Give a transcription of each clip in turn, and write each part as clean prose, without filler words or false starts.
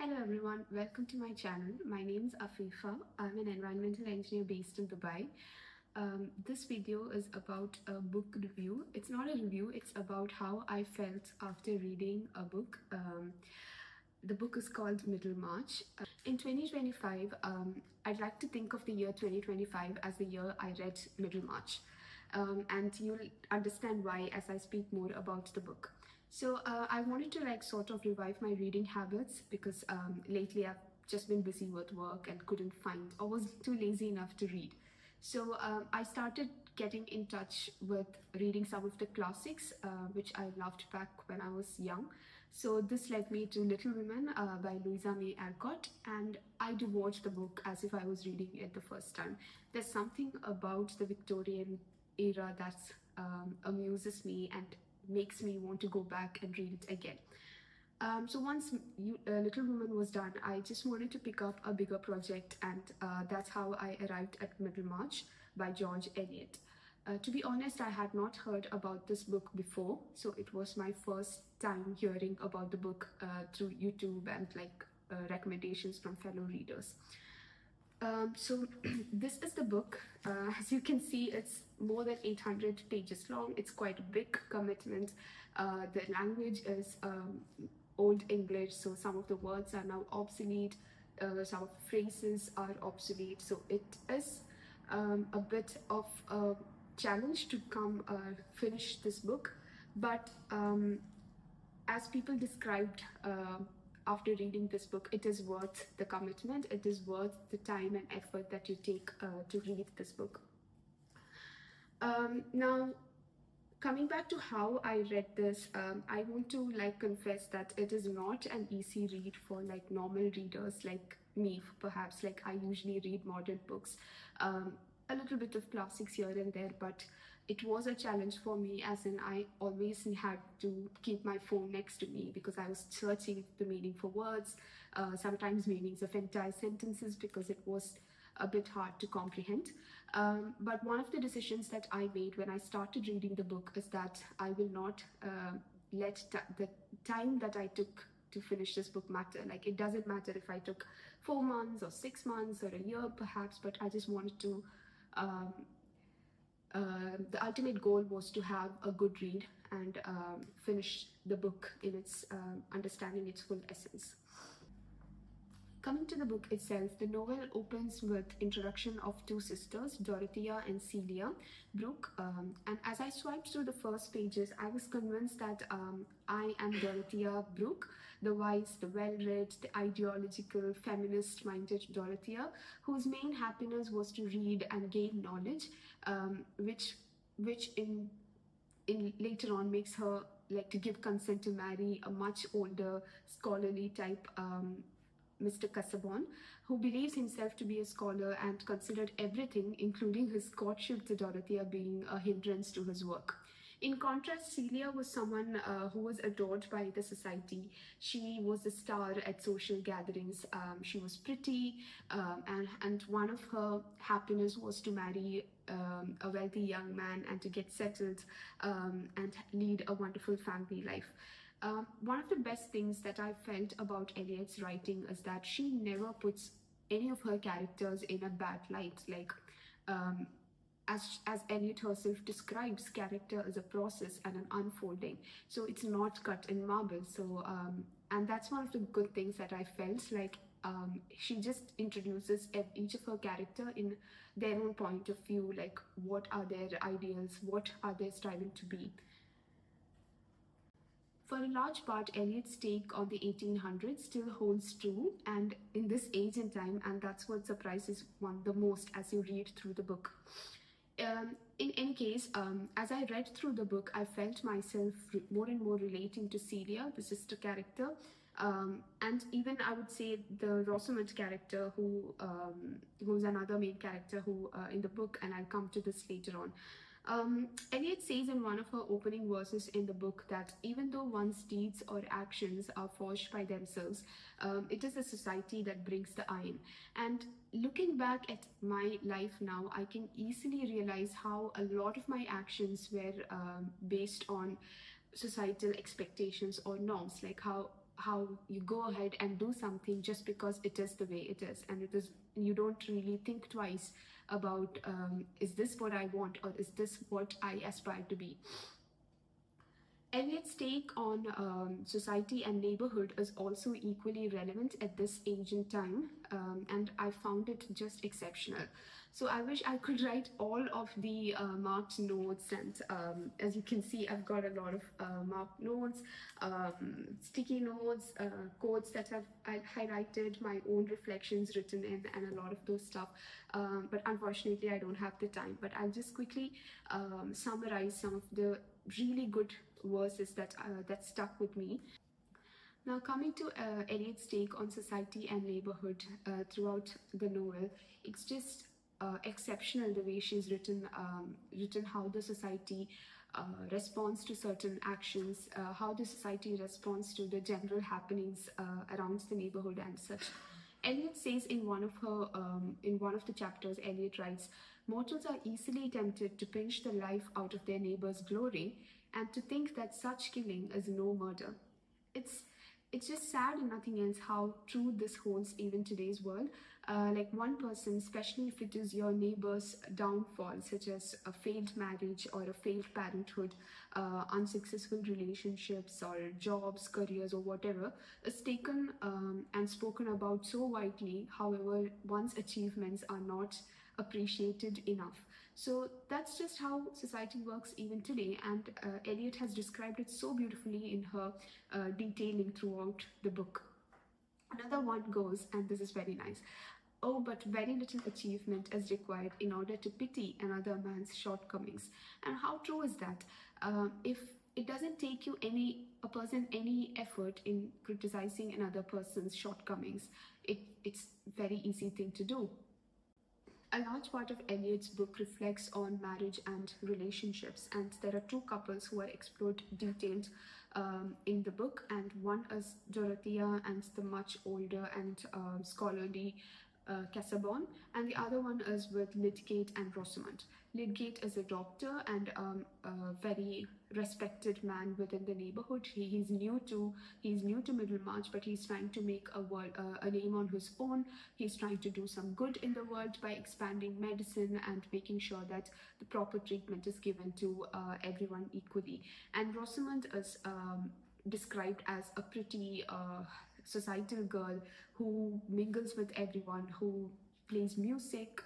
Hello everyone, welcome to my channel. My name is Afifa. I'm an environmental engineer based in Dubai. This video is about a book review. It's not a review, it's about how I felt after reading a book. The book is called Middlemarch. In 2025, I'd like to think of the year 2025 as the year I read Middlemarch. And you'll understand why as I speak more about the book. So I wanted to sort of revive my reading habits because lately I've just been busy with work and couldn't find or was too lazy enough to read. So I started getting in touch with reading some of the classics which I loved back when I was young. So this led me to Little Women by Louisa May Alcott, and I devoured the book as if I was reading it the first time. There's something about the Victorian era that amuses me and makes me want to go back and read it again. So once Little Women was done, I just wanted to pick up a bigger project, and that's how I arrived at Middlemarch by George Eliot. To be honest, I had not heard about this book before, so it was my first time hearing about the book through YouTube and recommendations from fellow readers. So this is the book. As you can see, it's more than 800 pages long. It's quite a big commitment. The language is Old English, so some of the words are now obsolete. Some of the phrases are obsolete. So it is a bit of a challenge to come finish this book. But as people described after reading this book, it is worth the commitment. It is worth the time and effort that you take to read this book. Now, coming back to how I read this, I want to confess that it is not an easy read for normal readers like me. Perhaps I usually read modern books, a little bit of classics here and there, but it was a challenge for me, as in I always had to keep my phone next to me because I was searching the meaning for words, sometimes meanings of entire sentences, because it was a bit hard to comprehend. But one of the decisions that I made when I started reading the book is that I will not let the time that I took to finish this book matter. It doesn't matter if I took 4 months or 6 months or a year perhaps, but I just wanted to the ultimate goal was to have a good read and finish the book in its understanding its full essence. Coming to the book itself, the novel opens with introduction of two sisters, Dorothea and Celia Brooke. And as I swiped through the first pages, I was convinced that I am Dorothea Brooke, the wise, the well-read, the ideological, feminist-minded Dorothea, whose main happiness was to read and gain knowledge, which in later on makes her to give consent to marry a much older, scholarly type Mr. Casaubon, who believes himself to be a scholar and considered everything, including his courtship to Dorothea, being a hindrance to his work. In contrast, Celia was someone who was adored by the society. She was a star at social gatherings. She was pretty, and one of her happiness was to marry a wealthy young man and to get settled and lead a wonderful family life. One of the best things that I felt about Eliot's writing is that she never puts any of her characters in a bad light. As Eliot herself describes, character as a process and an unfolding. So it's not cut in marble. So and that's one of the good things that I felt. She just introduces each of her character in their own point of view. What are their ideals? What are they striving to be? For a large part, Eliot's take on the 1800s still holds true, and in this age and time, and that's what surprises one the most as you read through the book. In any case, as I read through the book, I felt myself more and more relating to Celia, the sister character, and even I would say the Rosamond character, who's another main character who in the book, and I'll come to this later on. Eliot says in one of her opening verses in the book that even though one's deeds or actions are forged by themselves, it is the society that brings the iron. And looking back at my life now, I can easily realize how a lot of my actions were based on societal expectations or norms, how you go ahead and do something just because it is the way it is, and it is, you don't really think twice about is this what I want, or is this what I aspire to be. Eliot's take on society and neighborhood is also equally relevant at this age and time, and I found it just exceptional. So I wish I could write all of the marked notes, and as you can see, I've got a lot of marked notes, sticky notes, quotes that I highlighted, my own reflections written in, and a lot of those stuff. But unfortunately, I don't have the time. But I'll just quickly summarize some of the really good verses that stuck with me. Now, coming to Eliot's take on society and neighborhood throughout the novel, it's just exceptional the way she's written how the society responds to certain actions, how the society responds to the general happenings around the neighborhood and such. Eliot says in one of the chapters, Eliot writes, "Mortals are easily tempted to pinch the life out of their neighbor's glory, and to think that such killing is no murder." It's it's just sad and nothing else how true this holds even today's world. Like one person, especially if it is your neighbor's downfall, such as a failed marriage or a failed parenthood, unsuccessful relationships or jobs, careers, or whatever, is taken and spoken about so widely. However, one's achievements are not appreciated enough. So that's just how society works even today, and Eliot has described it so beautifully in her detailing throughout the book. Another one goes, and this is very nice. "Oh, but very little achievement is required in order to pity another man's shortcomings." And how true is that? If it doesn't take you a person any effort in criticizing another person's shortcomings, it's very easy thing to do. A large part of Eliot's book reflects on marriage and relationships, and there are two couples who are explored detailed in the book, and one is Dorothea and the much older and scholarly Casaubon, and the other one is with Lydgate and Rosamond. Lydgate is a doctor and a very respected man within the neighborhood. He's new to Middlemarch, but he's trying to make a name on his own. He's trying to do some good in the world by expanding medicine and making sure that the proper treatment is given to everyone equally. And Rosamond is described as a pretty societal girl who mingles with everyone, who plays music,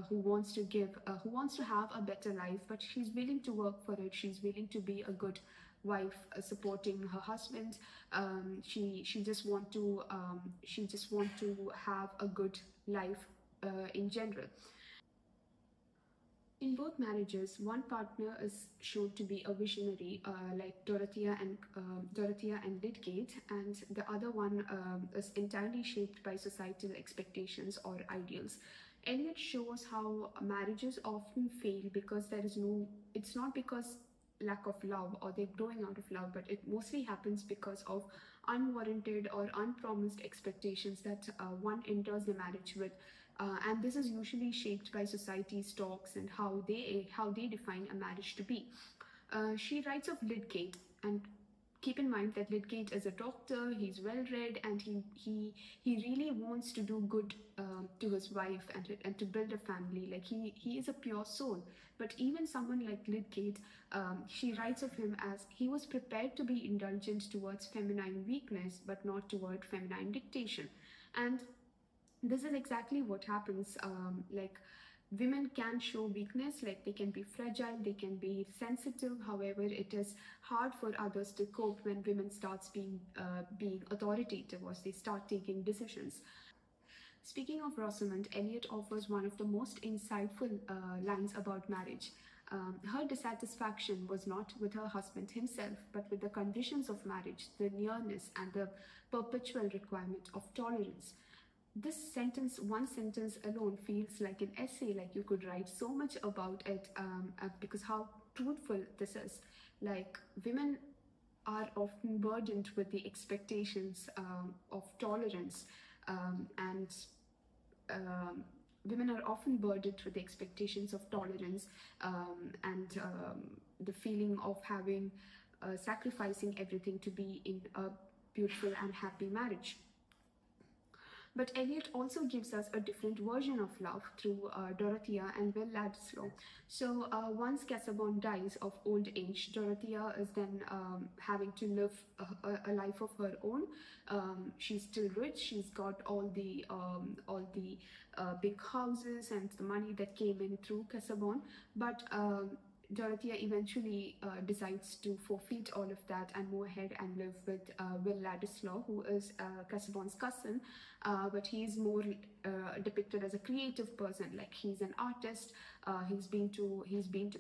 who wants to have a better life, but she's willing to work for it. She's willing to be a good wife, supporting her husband. She just want to have a good life in general. In both marriages, one partner is shown to be a visionary, like Dorothea and Lydgate, and the other one is entirely shaped by societal expectations or ideals. Eliot shows how marriages often fail because there is no. It's not because lack of love or they're growing out of love, but it mostly happens because of unwarranted or unpromised expectations that one enters the marriage with, and this is usually shaped by society's talks and how they define a marriage to be. She writes of Lydgate, and keep in mind that Lydgate is a doctor. He's well read, and he really wants to do good to his wife and to build a family. Like he is a pure soul. But even someone like Lydgate, she writes of him as he was prepared to be indulgent towards feminine weakness, but not toward feminine dictation. And this is exactly what happens. Like women can show weakness, like they can be fragile, they can be sensitive. However, it is hard for others to cope when women starts being authoritative, or they start taking decisions. Speaking of Rosamond, Eliot offers one of the most insightful lines about marriage. Her dissatisfaction was not with her husband himself, but with the conditions of marriage, the nearness, and the perpetual requirement of tolerance. This sentence, one sentence alone, feels like an essay. Like you could write so much about it, because how truthful this is. Like women are often burdened with the expectations of tolerance, and women are often burdened with the expectations of tolerance, and the feeling of having sacrificing everything to be in a beautiful and happy marriage. But Eliot also gives us a different version of love through Dorothea and Will Ladislaw. So once Casaubon dies of old age, Dorothea is then having to live a life of her own. She's still rich. She's got all the big houses and the money that came in through Casaubon, but Dorothea eventually decides to forfeit all of that and move ahead and live with Will Ladislaw, who is Casaubon's cousin, but he's more depicted as a creative person. Like, he's an artist. He's been to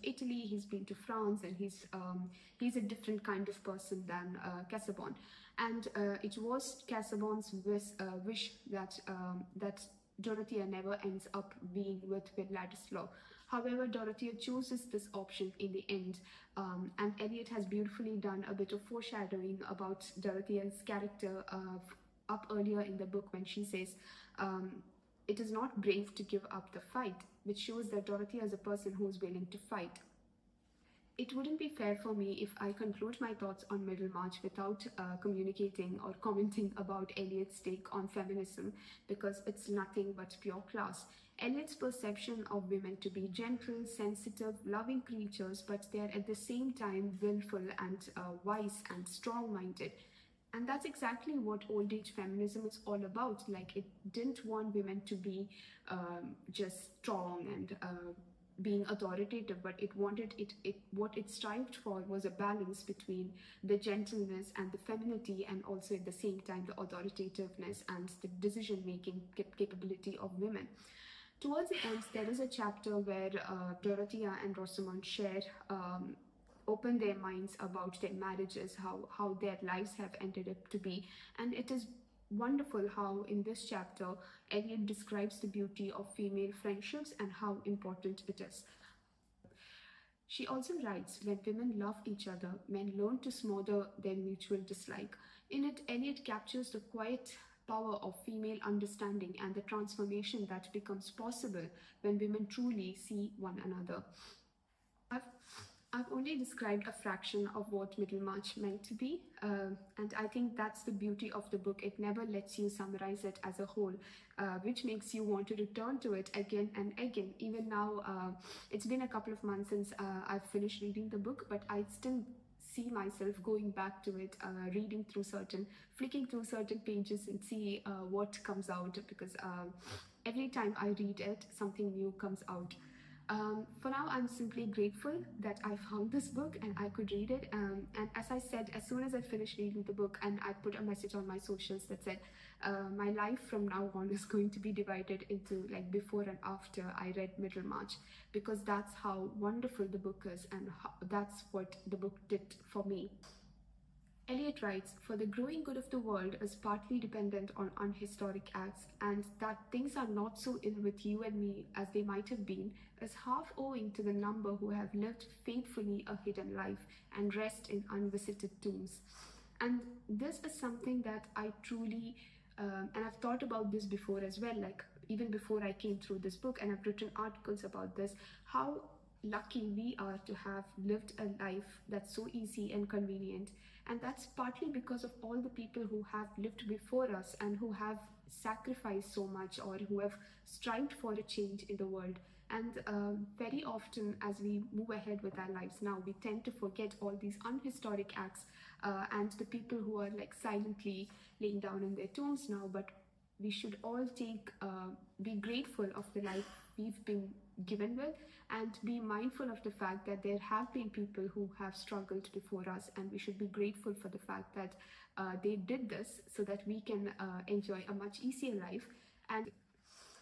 Italy. He's been to France, and he's a different kind of person than Casaubon. And it was Casaubon's wish that Dorothea never ends up being with Will Ladislaw. However, Dorothea chooses this option in the end, and Eliot has beautifully done a bit of foreshadowing about Dorothea's character up earlier in the book when she says, it is not brave to give up the fight, which shows that Dorothea is a person who is willing to fight. It wouldn't be fair for me if I conclude my thoughts on Middlemarch without communicating or commenting about Eliot's take on feminism, because it's nothing but pure class. Eliot's perception of women to be gentle, sensitive, loving creatures, but they're at the same time willful and wise and strong-minded. And that's exactly what old age feminism is all about. Like, it didn't want women to be just strong and being authoritative, but it wanted what it strived for was a balance between the gentleness and the femininity, and also at the same time the authoritativeness and the decision-making capability of women. Towards the end, there is a chapter where Dorothea and Rosamond open their minds about their marriages, how their lives have ended up to be. And it is wonderful how in this chapter Eliot describes the beauty of female friendships and how important it is. She also writes, when women love each other, men learn to smother their mutual dislike. In it, Eliot captures the quiet power of female understanding and the transformation that becomes possible when women truly see one another. I've only described a fraction of what Middlemarch meant to be, and I think that's the beauty of the book. It never lets you summarize it as a whole, which makes you want to return to it again and again. Even now, it's been a couple of months since I've finished reading the book, but I still see myself going back to it, flicking through certain pages and see what comes out, because every time I read it, something new comes out. For now, I'm simply grateful that I found this book and I could read it. And as I said, as soon as I finished reading the book, and I put a message on my socials that said, my life from now on is going to be divided into like before and after I read Middlemarch, because that's how wonderful the book is, and that's what the book did for me. Eliot writes, for the growing good of the world is partly dependent on unhistoric acts, and that things are not so ill with you and me as they might have been is half owing to the number who have lived faithfully a hidden life and rest in unvisited tombs. And this is something that I truly, and I've thought about this before as well, like even before I came through this book, and I've written articles about this, how lucky we are to have lived a life that's so easy and convenient. And that's partly because of all the people who have lived before us and who have sacrificed so much, or who have strived for a change in the world. And very often as we move ahead with our lives now, we tend to forget all these unhistoric acts and the people who are like silently laying down in their tombs now. But we should all be grateful of the life we've been given with, and be mindful of the fact that there have been people who have struggled before us, and we should be grateful for the fact that they did this so that we can enjoy a much easier life. And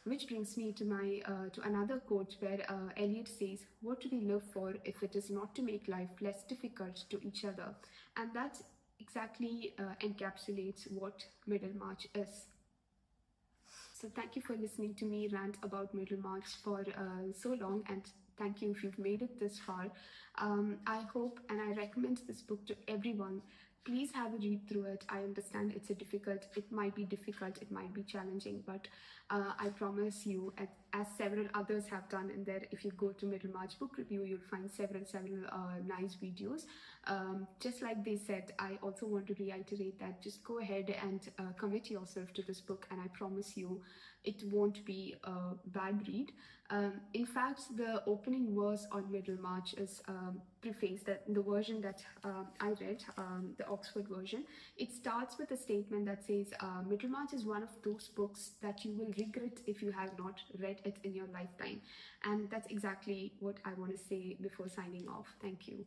which brings me to to another quote where Eliot says, what do we live for if it is not to make life less difficult to each other? And that exactly encapsulates what Middlemarch is. So thank you for listening to me rant about Middlemarch for so long, and thank you if you've made it this far. I hope and I recommend this book to everyone. Please have a read through it. I understand it might be difficult, it might be challenging, but I promise you as several others have done in there. If you go to Middlemarch book review, you'll find several nice videos. Just like they said, I also want to reiterate that just go ahead and commit yourself to this book, and I promise you it won't be a bad read. In fact, the opening verse on Middlemarch is prefaced, that the version that I read, the Oxford version, it starts with a statement that says, Middlemarch is one of those books that you will regret if you have not read it in your lifetime. And that's exactly what I want to say before signing off. Thank you.